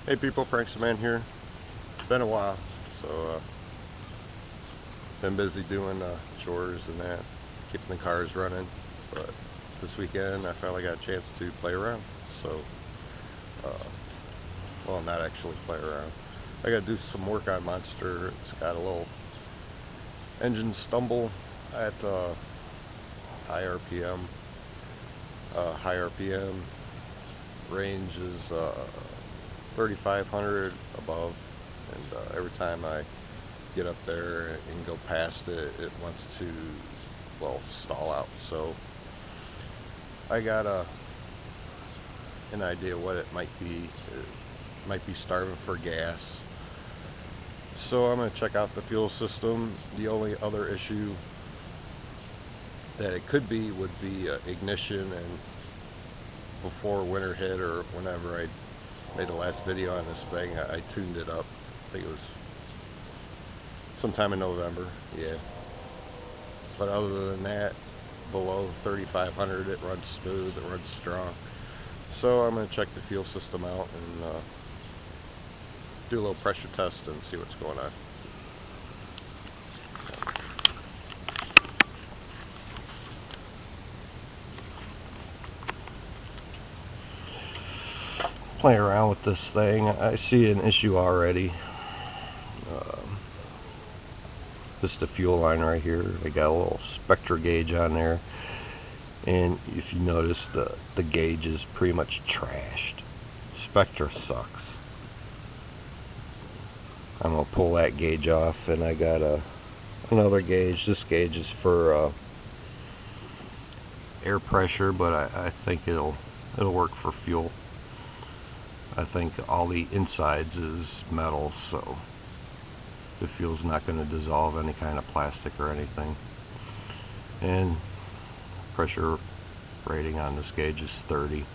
Hey people, Pranksterman here. It's been a while, so been busy doing chores and that, keeping the cars running. But this weekend I finally got a chance to play around. So, well, not actually play around. I got to do some work on Monster. It's got a little engine stumble at high RPM. High RPM range is 3,500 above, and every time I get up there and go past it, it wants to, well, stall out. So I got an idea what it might be. It might be starving for gas. So I'm going to check out the fuel system. The only other issue that it could be would be ignition, and before winter hit or whenever I made the last video on this thing, I tuned it up. I think it was sometime in November, yeah. But other than that, below 3,500 it runs smooth, it runs strong. So I'm going to check the fuel system out and do a little pressure test and see what's going on. Playing around with this thing, I see an issue already. This is the fuel line right here. They got a little spectra gauge on there, and if you notice, the gauge is pretty much trashed. Spectra sucks. I'm gonna pull that gauge off, and I got another gauge. This gauge is for air pressure, but I think it'll work for fuel. I think all the insides is metal, so the fuel's not going to dissolve any kind of plastic or anything. And pressure rating on this gauge is 30.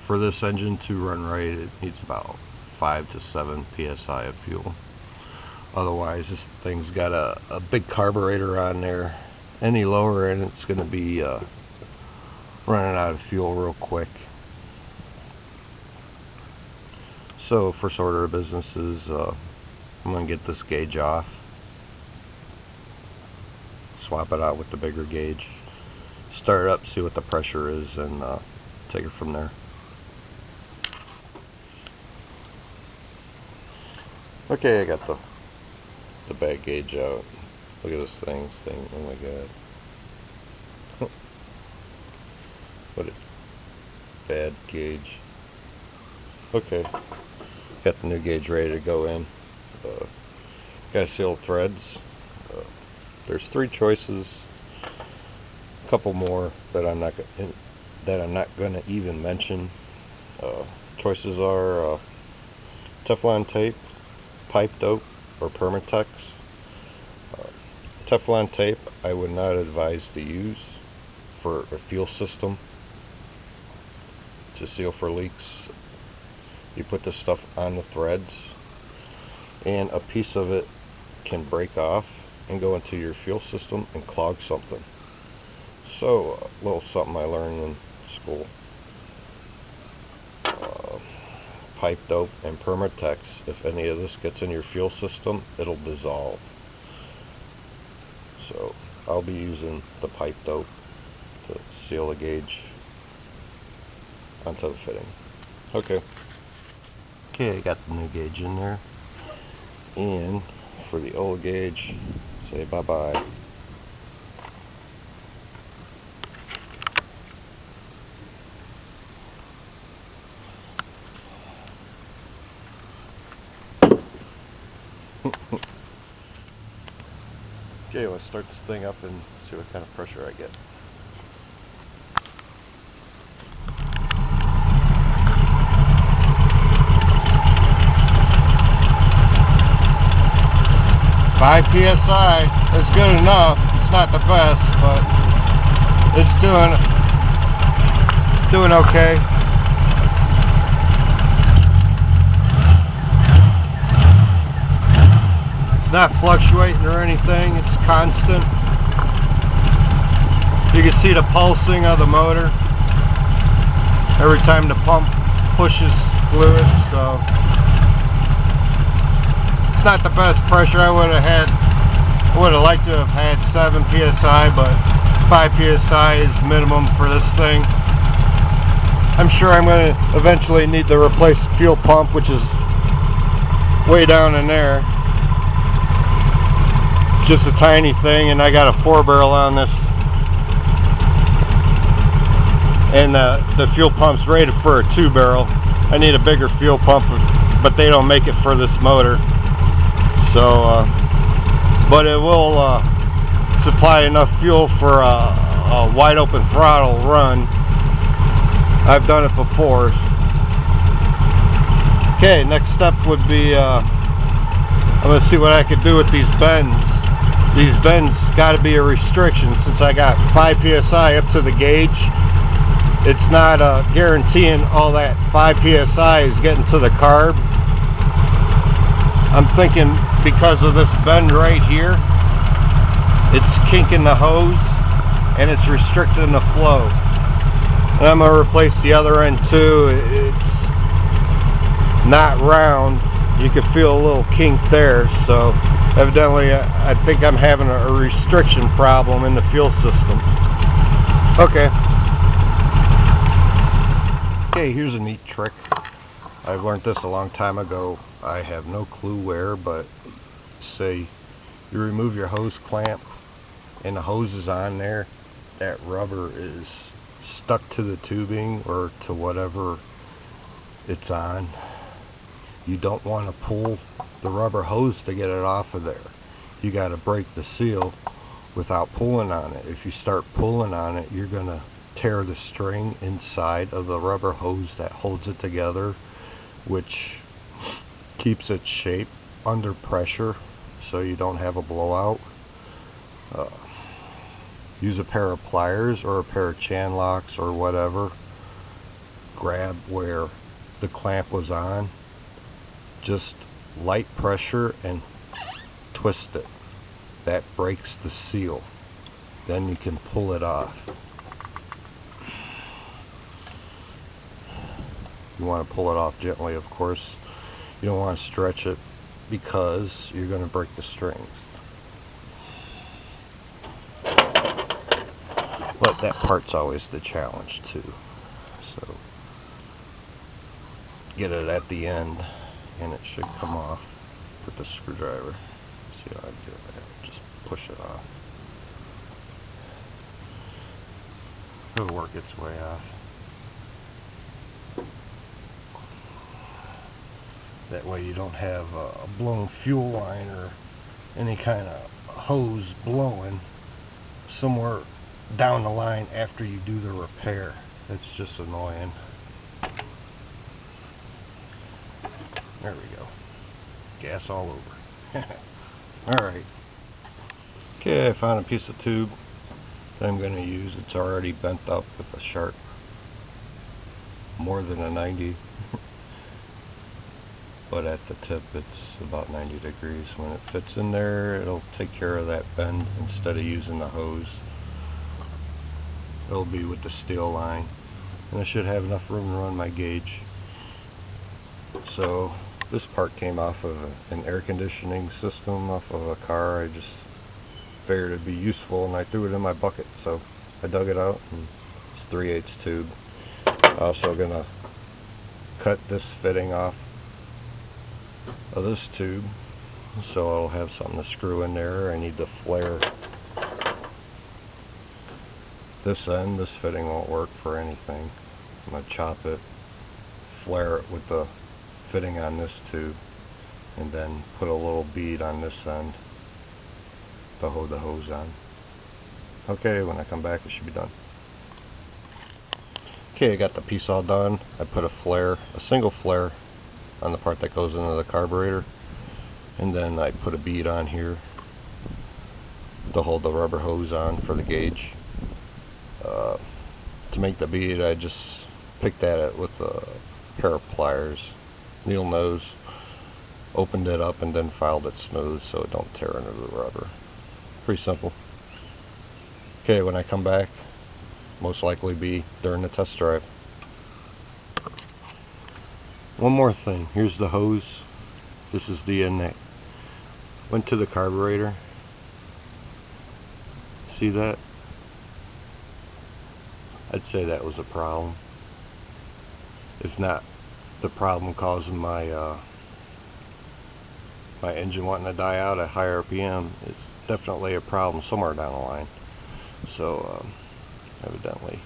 For this engine to run right, it needs about 5 to 7 psi of fuel. Otherwise, this thing's got a big carburetor on there. Any lower, and it's going to be running out of fuel real quick. So first order of business is I'm going to get this gauge off, swap it out with the bigger gauge, start it up, see what the pressure is, and take it from there. Okay, I got the bag gauge out. Look at this thing, oh my god. What a bad gauge. Okay, got the new gauge ready to go in. Got sealed threads. There's 3 choices. A couple more that I'm not going to even mention. Choices are Teflon tape, pipe dope, or Permatex. Teflon tape I would not advise to use for a fuel system to seal for leaks. You put this stuff on the threads, and a piece of it can break off and go into your fuel system and clog something. So a little something I learned in school. Pipe dope and Permatex, if any of this gets in your fuel system, it'll dissolve. So I'll be using the pipe dope to seal the gauge onto the fitting. Okay, I got the new gauge in there, and for the old gauge, say bye bye. Okay, let's start this thing up and see what kind of pressure I get. Five psi is good enough. It's not the best, but it's doing okay. It's not fluctuating or anything. It's constant. You can see the pulsing of the motor. every time the pump pushes fluid, so it's not the best pressure. I would have liked to have had 7 psi, but 5 psi is minimum for this thing. I'm sure I'm going to eventually need to replace the fuel pump, which is way down in there. It's just a tiny thing, and I got a 4-barrel on this, and the fuel pump's rated for a 2-barrel. I need a bigger fuel pump, but they don't make it for this motor. So, but it will supply enough fuel for a wide open throttle run. I've done it before. Okay, next step would be I'm going to see what I could do with these bends. These bends got to be a restriction since I got 5 psi up to the gauge. It's not guaranteeing all that 5 psi is getting to the carb. I'm thinking because of this bend right here, it's kinking the hose and it's restricting the flow. And I'm going to replace the other end too. It's not round. You can feel a little kink there. So evidently I think I'm having a restriction problem in the fuel system. Okay. Okay, here's a neat trick. I've learned this a long time ago. I have no clue where, but say you remove your hose clamp and the hose is on there, that rubber is stuck to the tubing or to whatever it's on. You don't want to pull the rubber hose to get it off of there. You got to break the seal without pulling on it. If you start pulling on it, you're going to tear the string inside of the rubber hose that holds it together, which keeps its shape under pressure so you don't have a blowout. Use a pair of pliers or a pair of chan locks or whatever. Grab where the clamp was on, just light pressure and twist it. That breaks the seal. Then you can pull it off. You want to pull it off gently, of course. You don't want to stretch it because you're going to break the strings. But that part's always the challenge too. So get it at the end and it should come off with the screwdriver. See how I do it? Just push it off. It'll work its way off. That way you don't have a blown fuel line or any kind of hose blowing somewhere down the line after you do the repair. That's just annoying. There we go. Gas all over. Alright. Okay, I found a piece of tube that I'm going to use. It's already bent up with a sharp more than a 90. But at the tip it's about 90 degrees. When it fits in there, it'll take care of that bend instead of using the hose. It'll be with the steel line, and I should have enough room to run my gauge. So this part came off of an air conditioning system off of a car. I just figured it'd be useful and I threw it in my bucket, so I dug it out and it's 3/8 tube. Also gonna cut this fitting off of this tube so I'll have something to screw in there. I need to flare this end. This fitting won't work for anything. I'm going to chop it, flare it with the fitting on this tube, and then put a little bead on this end to hold the hose on. Okay, when I come back it should be done. Okay, I got the piece all done. I put a flare, a single flare on the part that goes into the carburetor, and then I put a bead on here to hold the rubber hose on for the gauge. To make the bead, I just picked at it with a pair of pliers, needle nose, opened it up and then filed it smooth so it don't tear into the rubber. Pretty simple. Okay, when I come back, most likely be during the test drive. One more thing. Here's the hose. This is the end that went to the carburetor. See that? I'd say that was a problem. If not the problem causing my my engine wanting to die out at high RPM, it's definitely a problem somewhere down the line. So evidently.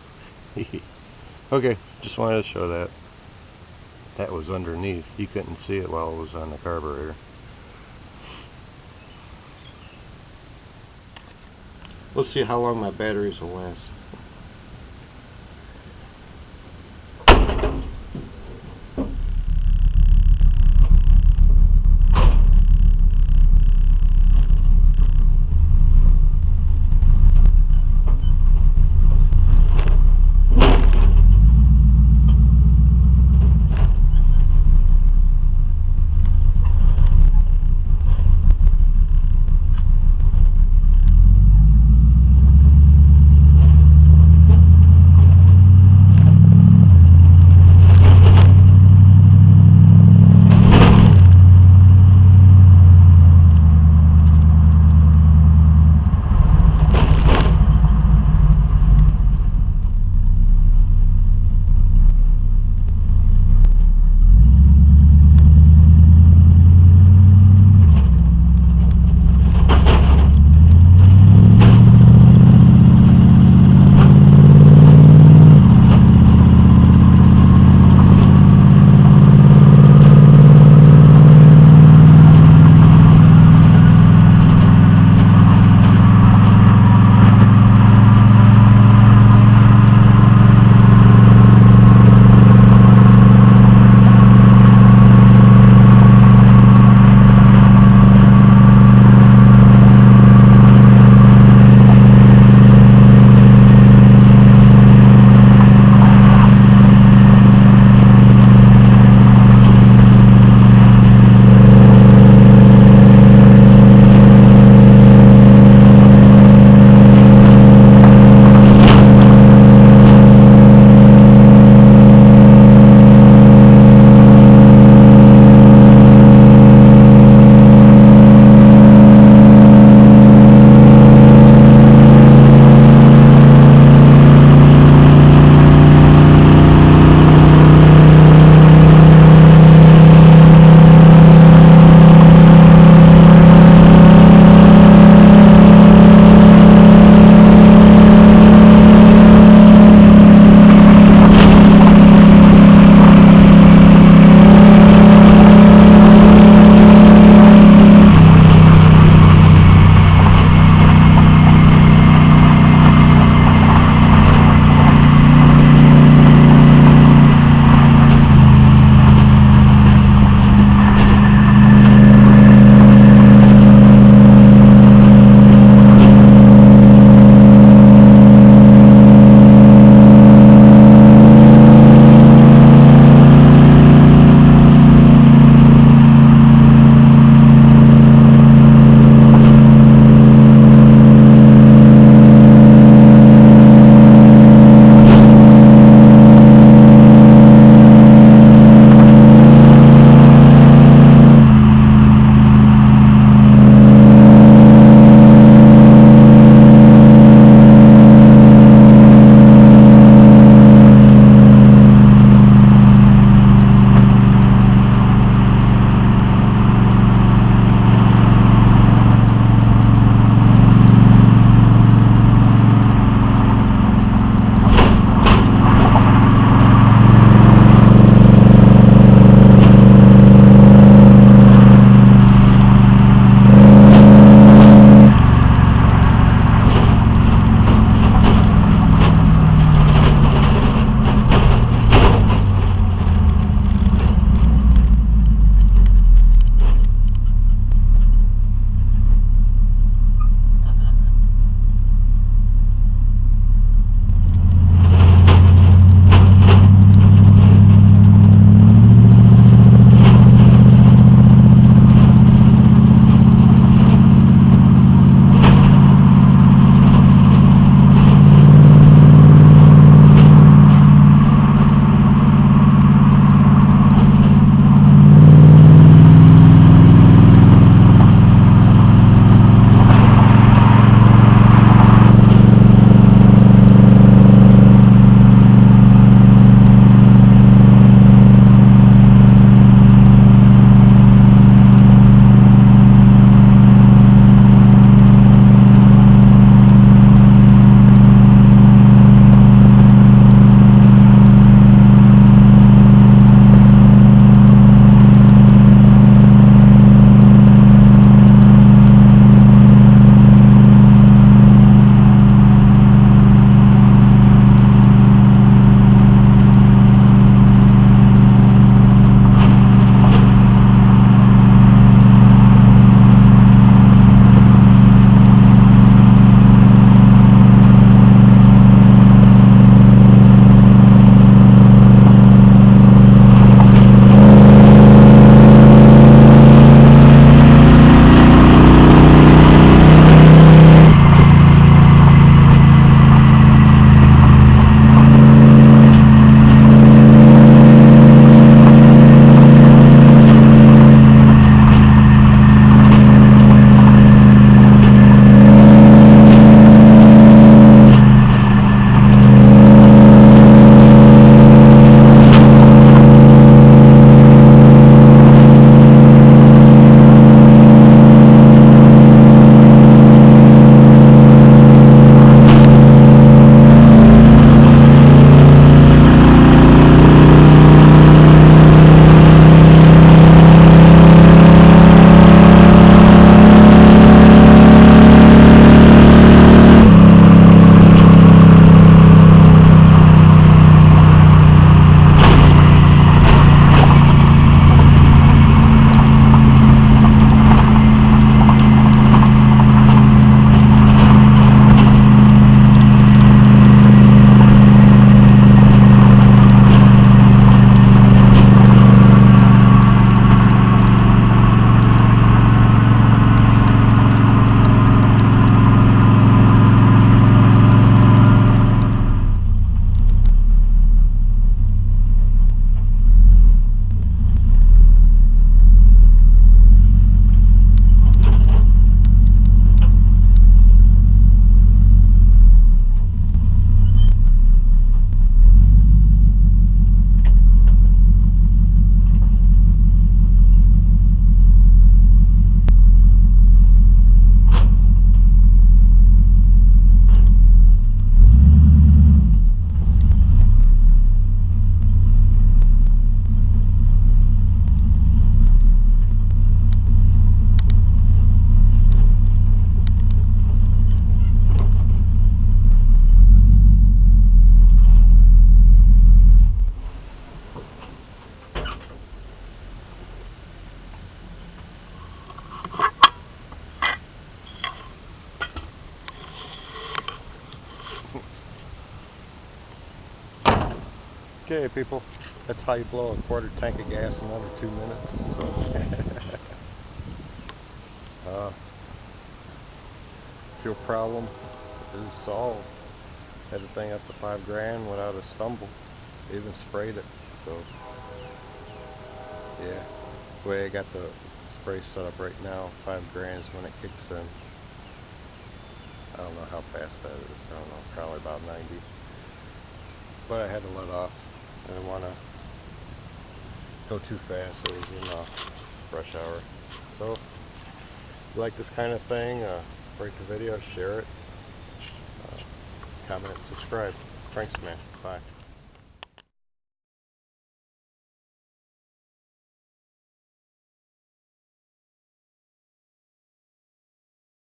Okay, just wanted to show that. That was underneath. You couldn't see it while it was on the carburetor. Let's see how long my batteries will last. Okay, people, that's how you blow a quarter tank of gas in under 2 minutes. So, fuel problem is solved. Had the thing up to $5,000 without a stumble. Even sprayed it. So, yeah, the way I got the spray set up right now, $5,000 is when it kicks in. I don't know how fast that is. I don't know, probably about 90. But I had to let off. I didn't want to go too fast. It was in rush hour. So, if you like this kind of thing, rate the video, share it, comment, subscribe. Frank Smash. Bye.